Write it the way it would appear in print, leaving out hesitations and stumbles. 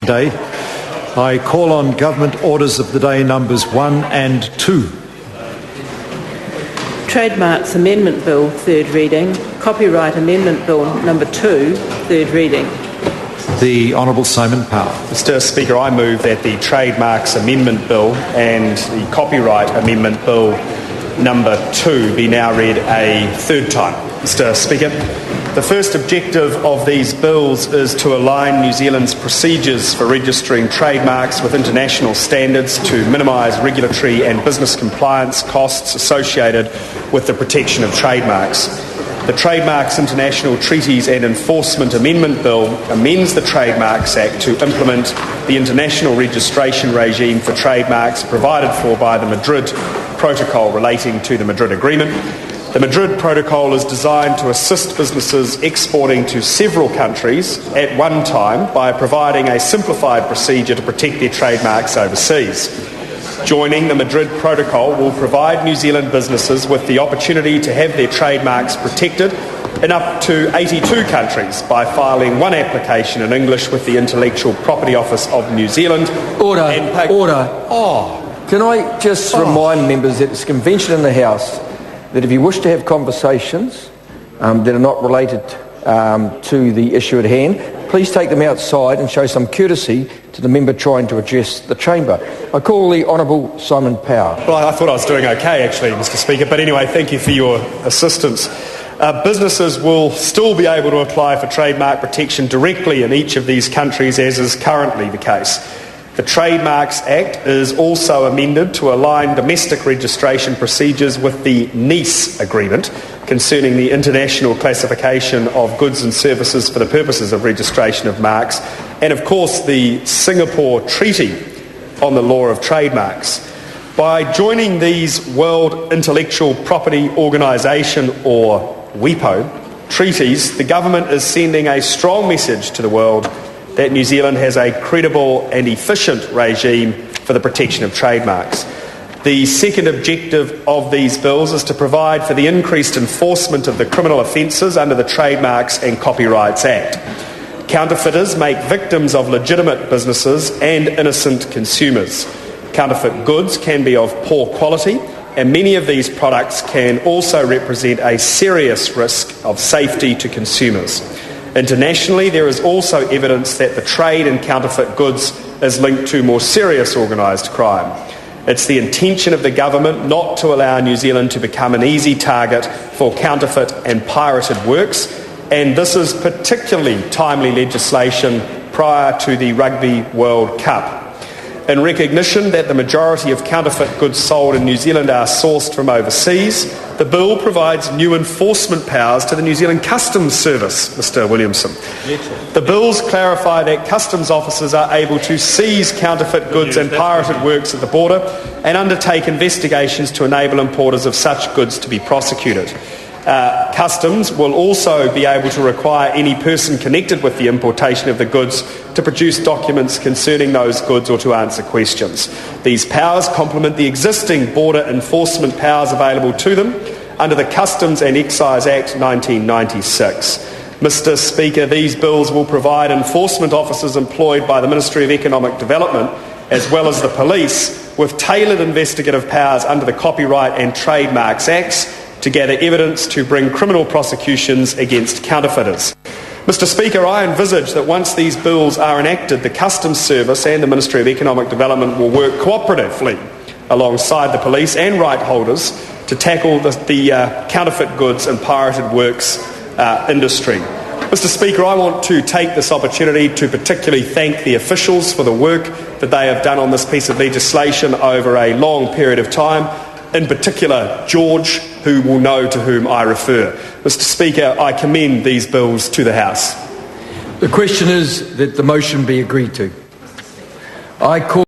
Day. I call on Government Orders of the Day numbers 1 and 2. Trademarks Amendment Bill, third reading. Copyright Amendment Bill number 2, third reading. The Honourable Simon Power. Mr Speaker, I move that the Trademarks Amendment Bill and the Copyright Amendment Bill number 2 be now read a third time. Mr Speaker, the first objective of these bills is to align New Zealand's procedures for registering trademarks with international standards to minimise regulatory and business compliance costs associated with the protection of trademarks. The Trademarks International Treaties and Enforcement Amendment Bill amends the Trademarks Act to implement the international registration regime for trademarks provided for by the Madrid Protocol relating to the Madrid Agreement. The Madrid Protocol is designed to assist businesses exporting to several countries at one time by providing a simplified procedure to protect their trademarks overseas. Joining the Madrid Protocol will provide New Zealand businesses with the opportunity to have their trademarks protected in up to 82 countries by filing one application in English with the Intellectual Property Office of New Zealand. Order. Can I just remind members that it's convention in the House that if you wish to have conversations that are not related to the issue at hand, please take them outside and show some courtesy to the member trying to address the chamber. I call the Honourable Simon Power. Well, I thought I was doing okay, actually, Mr Speaker, but anyway, thank you for your assistance. Businesses will still be able to apply for trademark protection directly in each of these countries, as is currently the case. The Trademarks Act is also amended to align domestic registration procedures with the Nice Agreement concerning the international classification of goods and services for the purposes of registration of marks, and of course the Singapore Treaty on the Law of Trademarks. By joining these World Intellectual Property Organisation, or WIPO, treaties, the government is sending a strong message to the world that New Zealand has a credible and efficient regime for the protection of trademarks. The second objective of these bills is to provide for the increased enforcement of the criminal offences under the Trademarks and Copyrights Act. Counterfeiters make victims of legitimate businesses and innocent consumers. Counterfeit goods can be of poor quality, and many of these products can also represent a serious risk of safety to consumers. Internationally, there is also evidence that the trade in counterfeit goods is linked to more serious organised crime. It's the intention of the government not to allow New Zealand to become an easy target for counterfeit and pirated works, and this is particularly timely legislation prior to the Rugby World Cup. In recognition that the majority of counterfeit goods sold in New Zealand are sourced from overseas, the bill provides new enforcement powers to the New Zealand Customs Service, Mr Williamson. The bills clarify that customs officers are able to seize counterfeit goods and pirated works at the border and undertake investigations to enable importers of such goods to be prosecuted. Customs will also be able to require any person connected with the importation of the goods to produce documents concerning those goods or to answer questions. These powers complement the existing border enforcement powers available to them under the Customs and Excise Act 1996. Mr Speaker, these bills will provide enforcement officers employed by the Ministry of Economic Development, as well as the police, with tailored investigative powers under the Copyright and Trademarks Acts to gather evidence to bring criminal prosecutions against counterfeiters. Mr Speaker, I envisage that once these bills are enacted, the Customs Service and the Ministry of Economic Development will work cooperatively alongside the police and right holders to tackle the counterfeit goods and pirated works industry. Mr Speaker, I want to take this opportunity to particularly thank the officials for the work that they have done on this piece of legislation over a long period of time. In particular, George, who will know to whom I refer. Mr Speaker, I commend these bills to the House. The question is that the motion be agreed to. I call